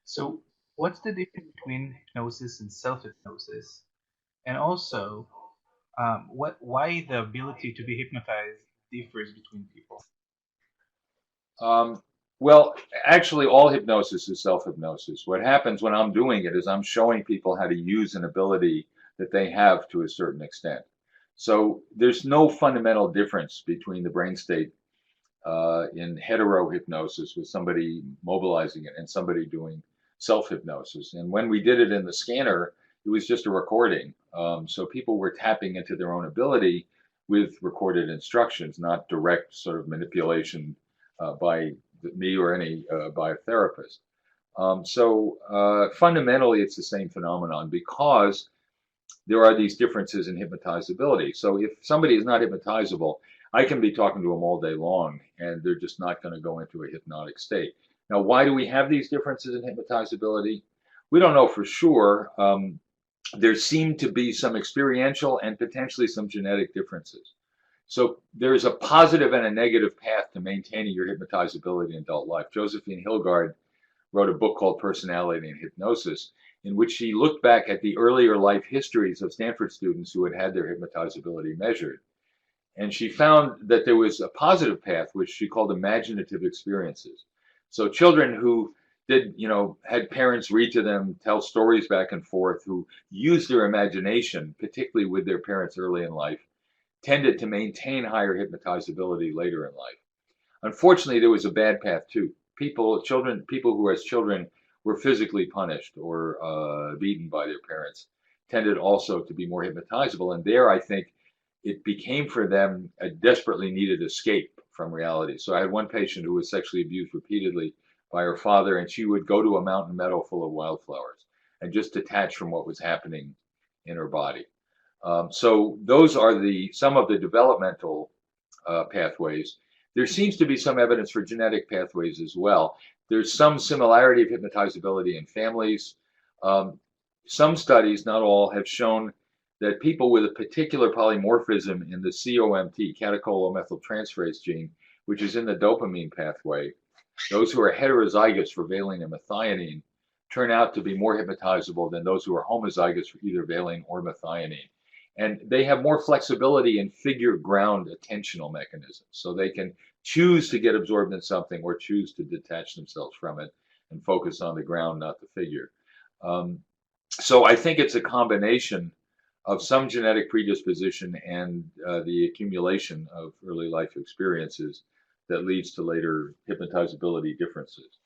So what's the difference between hypnosis and self-hypnosis? And also, why the ability to be hypnotized differs between people? Well, actually, all hypnosis is self-hypnosis. What happens when I'm doing it is I'm showing people how to use an ability that they have to a certain extent. So there's no fundamental difference between the brain state in hetero-hypnosis with somebody mobilizing it and somebody doing self-hypnosis. And when we did it in the scanner, it was just a recording. So people were tapping into their own ability with recorded instructions, not direct sort of manipulation by me or any by a therapist. Fundamentally, it's the same phenomenon because there are these differences in hypnotizability. So if somebody is not hypnotizable, I can be talking to them all day long and they're just not going to go into a hypnotic state. Now, why do we have these differences in hypnotizability? We don't know for sure. There seem to be some experiential and potentially some genetic differences. So there's a positive and a negative path to maintaining your hypnotizability in adult life. Josephine Hilgard wrote a book called Personality and Hypnosis, in which she looked back at the earlier life histories of Stanford students who had had their hypnotizability measured. And she found that there was a positive path, which she called imaginative experiences. So children who had parents read to them, tell stories back and forth, who used their imagination, particularly with their parents early in life, tended to maintain higher hypnotizability later in life. Unfortunately, there was a bad path too. People who as children were physically punished or beaten by their parents tended also to be more hypnotizable. And there, I think, it became for them a desperately needed escape from reality. So I had one patient who was sexually abused repeatedly by her father, and she would go to a mountain meadow full of wildflowers and just detach from what was happening in her body. So those are some of the developmental pathways. There seems to be some evidence for genetic pathways as well. There's some similarity of hypnotizability in families. Some studies, not all, have shown that people with a particular polymorphism in the COMT, catecholomethyltransferase gene, which is in the dopamine pathway, those who are heterozygous for valine and methionine, turn out to be more hypnotizable than those who are homozygous for either valine or methionine. And they have more flexibility in figure ground attentional mechanisms. So they can choose to get absorbed in something or choose to detach themselves from it and focus on the ground, not the figure. So I think it's a combination of some genetic predisposition and the accumulation of early life experiences that leads to later hypnotizability differences.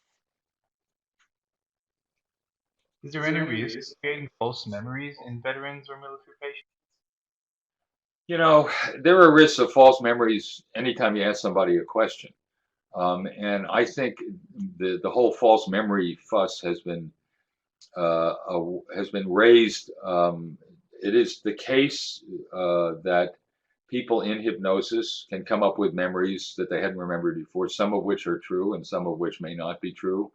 Is there any risk of creating false memories in veterans or military patients? There are risks of false memories anytime you ask somebody a question. And I think the whole false memory fuss has been raised. It is the case that people in hypnosis can come up with memories that they hadn't remembered before, some of which are true and some of which may not be true.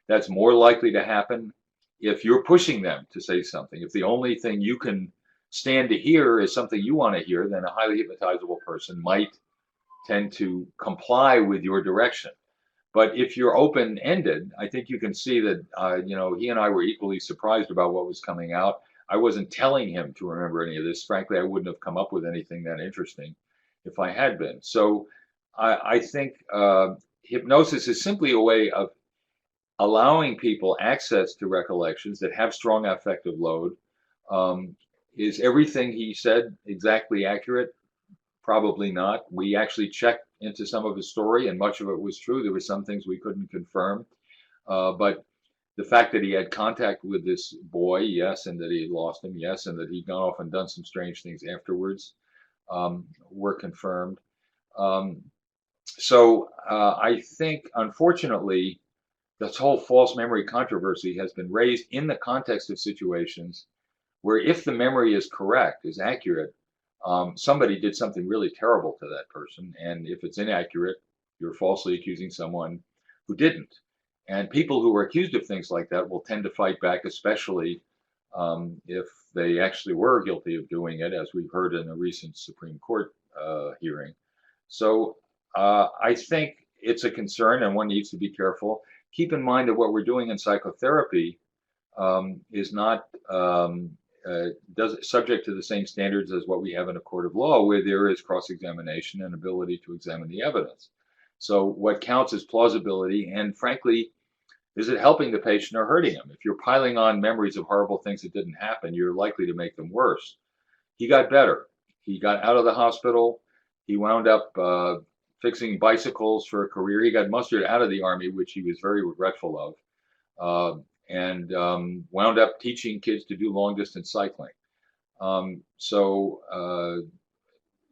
That's more likely to happen if you're pushing them to say something. If the only thing you can stand to hear is something you want to hear, then a highly hypnotizable person might tend to comply with your direction. But if you're open-ended, I think you can see that, he and I were equally surprised about what was coming out. I wasn't telling him to remember any of this. Frankly, I wouldn't have come up with anything that interesting if I had been. So I think hypnosis is simply a way of allowing people access to recollections that have strong affective load. Is everything he said exactly accurate? Probably not. We actually checked into some of his story, and much of it was true. There were some things we couldn't confirm. But the fact that he had contact with this boy, yes, and that he had lost him, yes, and that he'd gone off and done some strange things afterwards, were confirmed. I think, unfortunately, this whole false memory controversy has been raised in the context of situations where if the memory is correct, is accurate, somebody did something really terrible to that person. And if it's inaccurate, you're falsely accusing someone who didn't. And people who are accused of things like that will tend to fight back, especially if they actually were guilty of doing it, as we've heard in a recent Supreme Court hearing. So I think it's a concern and one needs to be careful. Keep in mind that what we're doing in psychotherapy is not subject to the same standards as what we have in a court of law, where there is cross-examination and ability to examine the evidence. So what counts is plausibility, and frankly, is it helping the patient or hurting him? If you're piling on memories of horrible things that didn't happen, you're likely to make them worse. He got better. He got out of the hospital. He wound up fixing bicycles for a career. He got mustered out of the Army, which he was very regretful of, and wound up teaching kids to do long distance cycling. So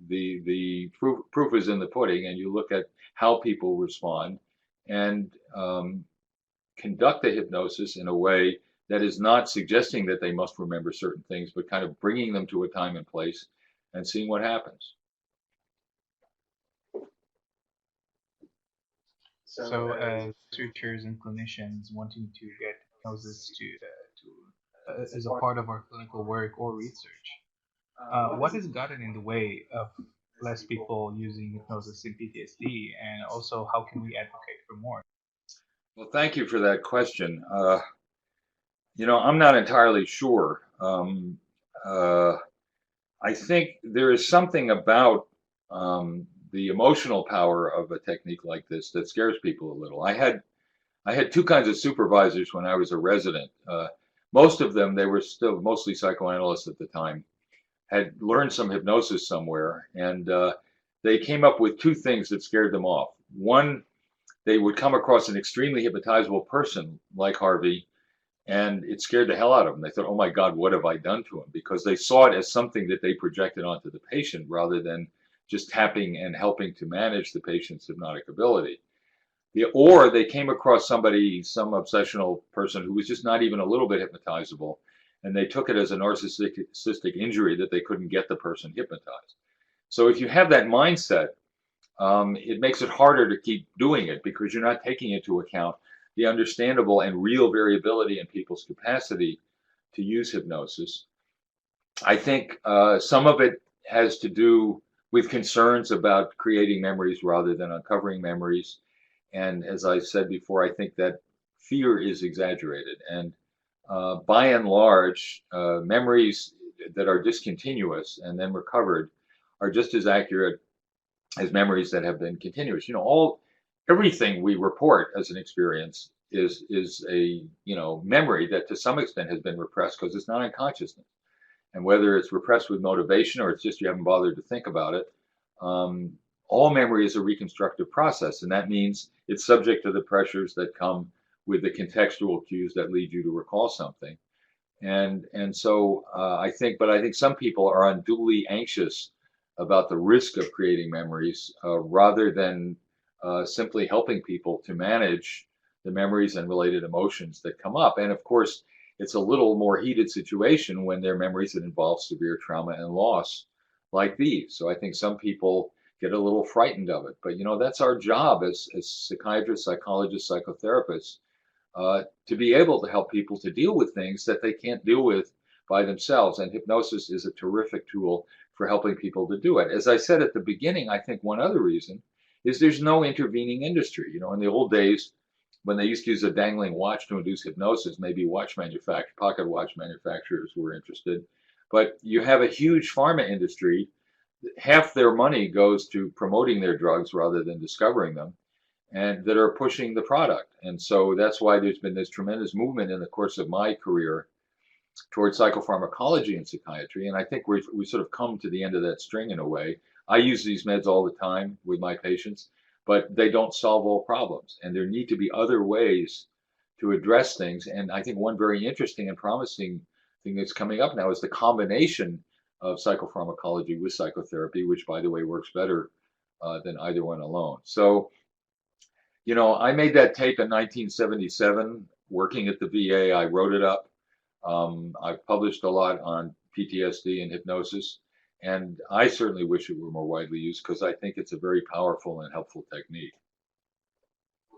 the proof is in the pudding, and you look at how people respond and conduct the hypnosis in a way that is not suggesting that they must remember certain things, but kind of bringing them to a time and place and seeing what happens. So, as researchers and clinicians wanting to get hypnosis as a part of our clinical work or research, what has gotten in the way of less people using hypnosis in PTSD, and also how can we advocate for more? Well, thank you for that question. I'm not entirely sure. I think there is something about the emotional power of a technique like this that scares people a little. I had two kinds of supervisors when I was a resident. Most of them, they were still mostly psychoanalysts at the time, had learned some hypnosis somewhere, and they came up with two things that scared them off. One, they would come across an extremely hypnotizable person like Harvey, and it scared the hell out of them. They thought, oh my God, what have I done to him? Because they saw it as something that they projected onto the patient rather than just tapping and helping to manage the patient's hypnotic ability. Or they came across some obsessional person who was just not even a little bit hypnotizable, and they took it as a narcissistic injury that they couldn't get the person hypnotized. So if you have that mindset, it makes it harder to keep doing it because you're not taking into account the understandable and real variability in people's capacity to use hypnosis. I think some of it has to do with concerns about creating memories rather than uncovering memories. And as I said before, I think that fear is exaggerated. And by and large, memories that are discontinuous and then recovered are just as accurate as memories that have been continuous. Everything we report as an experience is a memory that to some extent has been repressed because it's not in consciousness. And whether it's repressed with motivation or it's just you haven't bothered to think about it, all memory is a reconstructive process, and that means it's subject to the pressures that come with the contextual cues that lead you to recall something. And so I think some people are unduly anxious about the risk of creating memories rather than simply helping people to manage the memories and related emotions that come up. And of course, it's a little more heated situation when there are memories that involve severe trauma and loss like these. So I think some people get a little frightened of it. But that's our job as psychiatrists, psychologists, psychotherapists, to be able to help people to deal with things that they can't deal with by themselves. And hypnosis is a terrific tool for helping people to do it. As I said at the beginning, I think one other reason is there's no intervening industry. In the old days, when they used to use a dangling watch to induce hypnosis, maybe pocket watch manufacturers were interested. But you have a huge pharma industry. Half their money goes to promoting their drugs rather than discovering them, and that are pushing the product. And so that's why there's been this tremendous movement in the course of my career towards psychopharmacology and psychiatry. And I think we sort of come to the end of that string in a way. I use these meds all the time with my patients, but they don't solve all problems. And there need to be other ways to address things. And I think one very interesting and promising thing that's coming up now is the combination of psychopharmacology with psychotherapy, which, by the way, works better than either one alone. So, I made that tape in 1977, working at the VA. I wrote it up. I've published a lot on PTSD and hypnosis, and I certainly wish it were more widely used because I think it's a very powerful and helpful technique.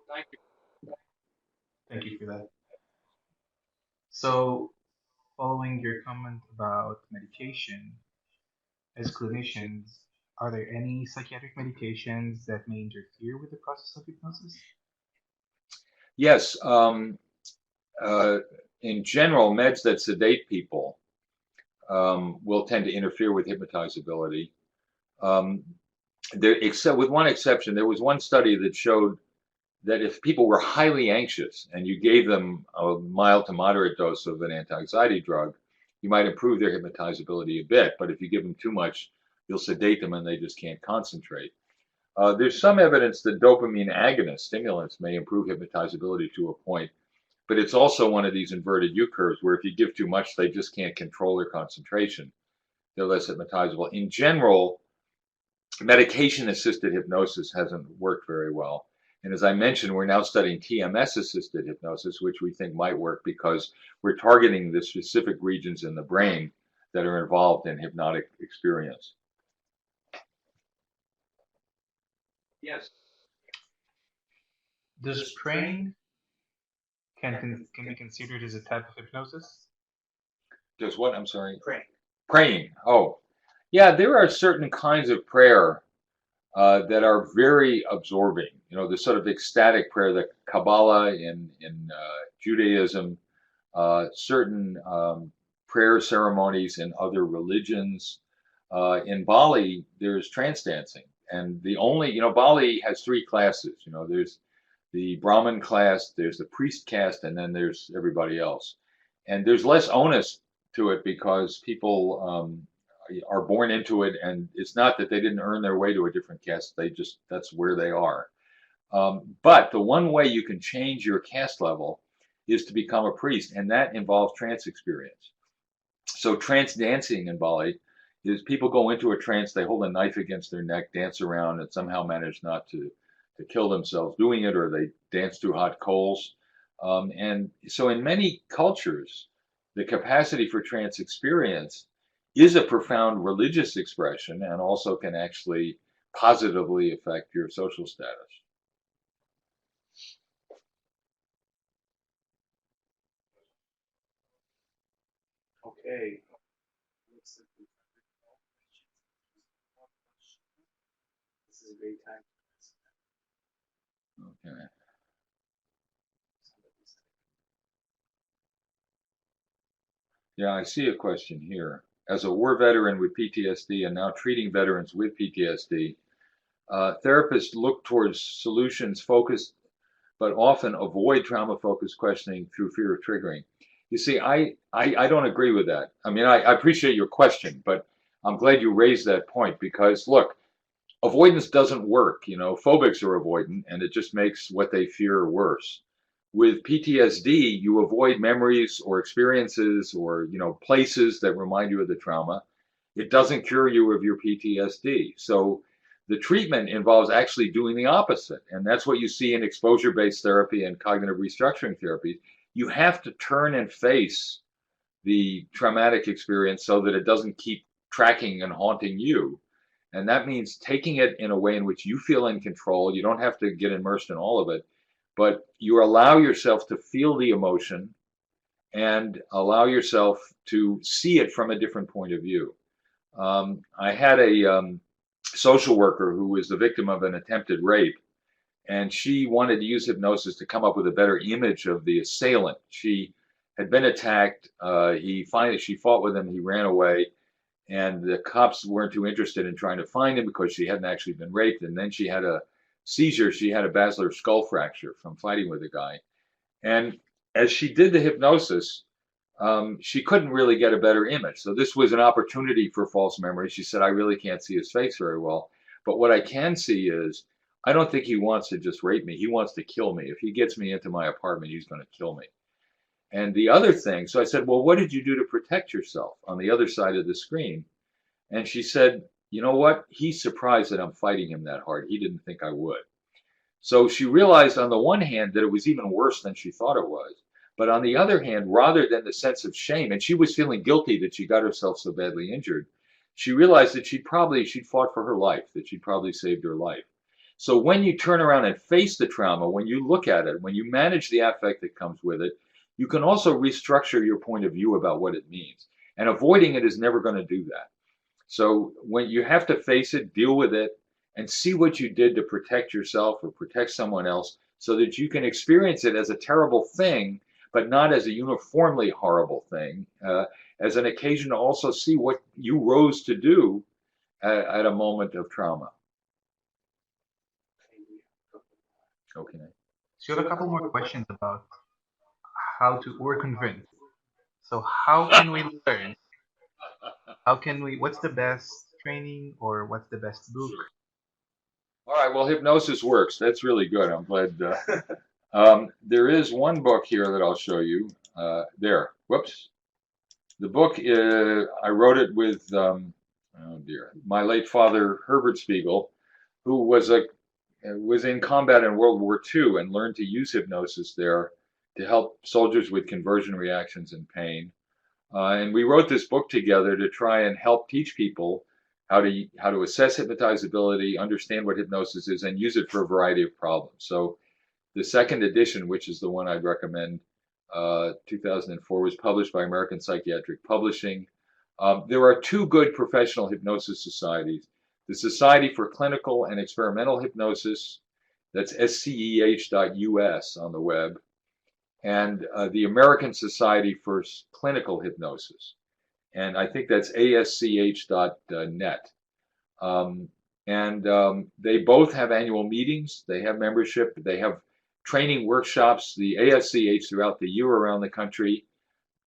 Thank you. Thank you for that. So, following your comment about medication, as clinicians, are there any psychiatric medications that may interfere with the process of hypnosis? Yes. In general, meds that sedate people will tend to interfere with hypnotizability. Except with one exception, there was one study that showed that if people were highly anxious and you gave them a mild to moderate dose of an anti-anxiety drug, you might improve their hypnotizability a bit. But if you give them too much, you'll sedate them and they just can't concentrate. There's some evidence that dopamine agonist stimulants may improve hypnotizability to a point, but it's also one of these inverted U curves where if you give too much, they just can't control their concentration. They're less hypnotizable. In general, medication-assisted hypnosis hasn't worked very well. And as I mentioned, we're now studying TMS-assisted hypnosis, which we think might work because we're targeting the specific regions in the brain that are involved in hypnotic experience. Yes. Does praying can be considered as a type of hypnosis? Does what? I'm sorry. Praying. Praying. Oh, yeah, there are certain kinds of prayer that are very absorbing. You know, the sort of ecstatic prayer, the Kabbalah in Judaism, certain prayer ceremonies in other religions. In Bali, there's trance dancing, and the only, you know, Bali has three classes. You know, there's the Brahmin class, there's the priest caste, and then there's everybody else. And there's less onus to it because people are born into it, and it's not that they didn't earn their way to a different caste. They just, that's where they are. But the one way you can change your caste level is to become a priest, and that involves trance experience. So trance dancing in Bali is people go into a trance, they hold a knife against their neck, dance around, and somehow manage not to kill themselves doing it, or they dance through hot coals. And so in many cultures, the capacity for trance experience is a profound religious expression and also can actually positively affect your social status. Okay. This is a great time. Okay. Yeah, I see a question here. As a war veteran with PTSD and now treating veterans with PTSD, therapists look towards solutions focused, but often avoid trauma-focused questioning through fear of triggering. You see, I don't agree with that. I mean, I appreciate your question, but I'm glad you raised that point because, look, avoidance doesn't work. You know, phobics are avoidant, and it just makes what they fear worse. With PTSD, you avoid memories or experiences or, you know, places that remind you of the trauma. It doesn't cure you of your PTSD. So the treatment involves actually doing the opposite. And that's what you see in exposure-based therapy and cognitive restructuring therapy. You have to turn and face the traumatic experience so that it doesn't keep tracking and haunting you. And that means taking it in a way in which you feel in control. You don't have to get immersed in all of it, but you allow yourself to feel the emotion and allow yourself to see it from a different point of view. I had a social worker who was the victim of an attempted rape, and she wanted to use hypnosis to come up with a better image of the assailant. She had been attacked. She fought with him. He ran away, and the cops weren't too interested in trying to find him because she hadn't actually been raped. And then she had a seizure. She had a basilar skull fracture from fighting with the guy. And as she did the hypnosis, she couldn't really get a better image. So this was an opportunity for false memory. She said, I really can't see his face very well. But what I can see is, I don't think he wants to just rape me. He wants to kill me. If he gets me into my apartment, he's going to kill me. And the other thing, so I said, well, what did you do to protect yourself on the other side of the screen? And she said, you know what? He's surprised that I'm fighting him that hard. He didn't think I would. So she realized on the one hand that it was even worse than she thought it was. But on the other hand, rather than the sense of shame, and she was feeling guilty that she got herself so badly injured, she realized that she'd fought for her life, that she'd probably saved her life. So when you turn around and face the trauma, when you look at it, when you manage the affect that comes with it, you can also restructure your point of view about what it means. And avoiding it is never going to do that. So when you have to face it, deal with it, and see what you did to protect yourself or protect someone else so that you can experience it as a terrible thing, but not as a uniformly horrible thing, as an occasion to also see what you rose to do at a moment of trauma. Okay. So you have a couple more questions about how to, we're convinced. So how can we learn? What's the best training or what's the best book? All right, well, hypnosis works. That's really good. I'm glad. There is one book here that I'll show you. There. Whoops. The book, I wrote it with, oh dear, my late father, Herbert Spiegel, who was in combat in World War II and learned to use hypnosis there to help soldiers with conversion reactions and pain. And we wrote this book together to try and help teach people how to assess hypnotizability, understand what hypnosis is, and use it for a variety of problems. So the second edition, which is the one I'd recommend, 2004, was published by American Psychiatric Publishing. There are two good professional hypnosis societies. The Society for Clinical and Experimental Hypnosis, that's sceh.us on the web, and the American Society for Clinical Hypnosis. And I think that's asch.net. They both have annual meetings. They have membership. They have training workshops. The ASCH throughout the year around the country.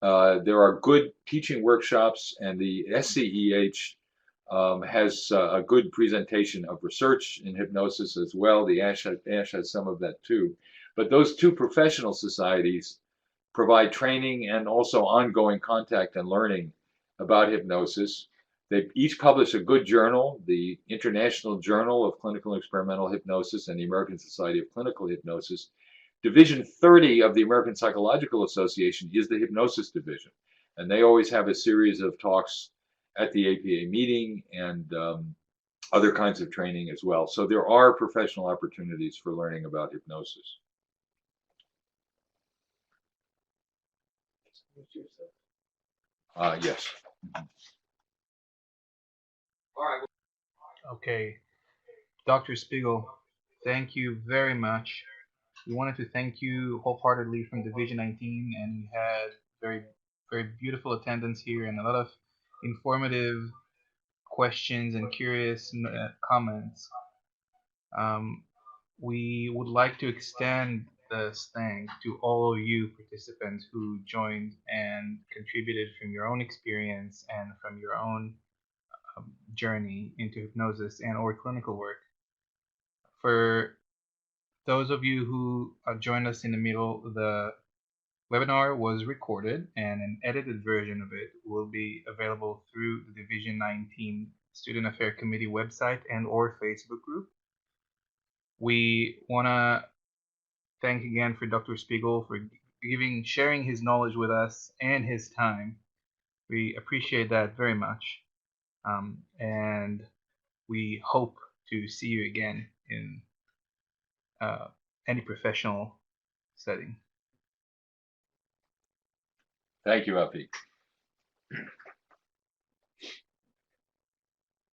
There are good teaching workshops, and the SCEH has a good presentation of research in hypnosis as well. The ASH has some of that too. But those two professional societies provide training and also ongoing contact and learning about hypnosis. They each publish a good journal, the International Journal of Clinical and Experimental Hypnosis and the American Society of Clinical Hypnosis. Division 30 of the American Psychological Association is the hypnosis division. And they always have a series of talks at the APA meeting and other kinds of training as well. So there are professional opportunities for learning about hypnosis. Yes. All right. Okay, Dr. Spiegel, thank you very much. We wanted to thank you wholeheartedly from Division 19, and we had very, very beautiful attendance here and a lot of informative questions and curious comments. We would like to extend this thank to all of you participants who joined and contributed from your own experience and from your own journey into hypnosis and or clinical work. For those of you who joined us in the middle, the webinar was recorded and an edited version of it will be available through the Division 19 Student Affairs Committee website and or Facebook group. We want to thank again for Dr. Spiegel for sharing his knowledge with us and his time. We appreciate that very much. And we hope to see you again in any professional setting. Thank you, Afi.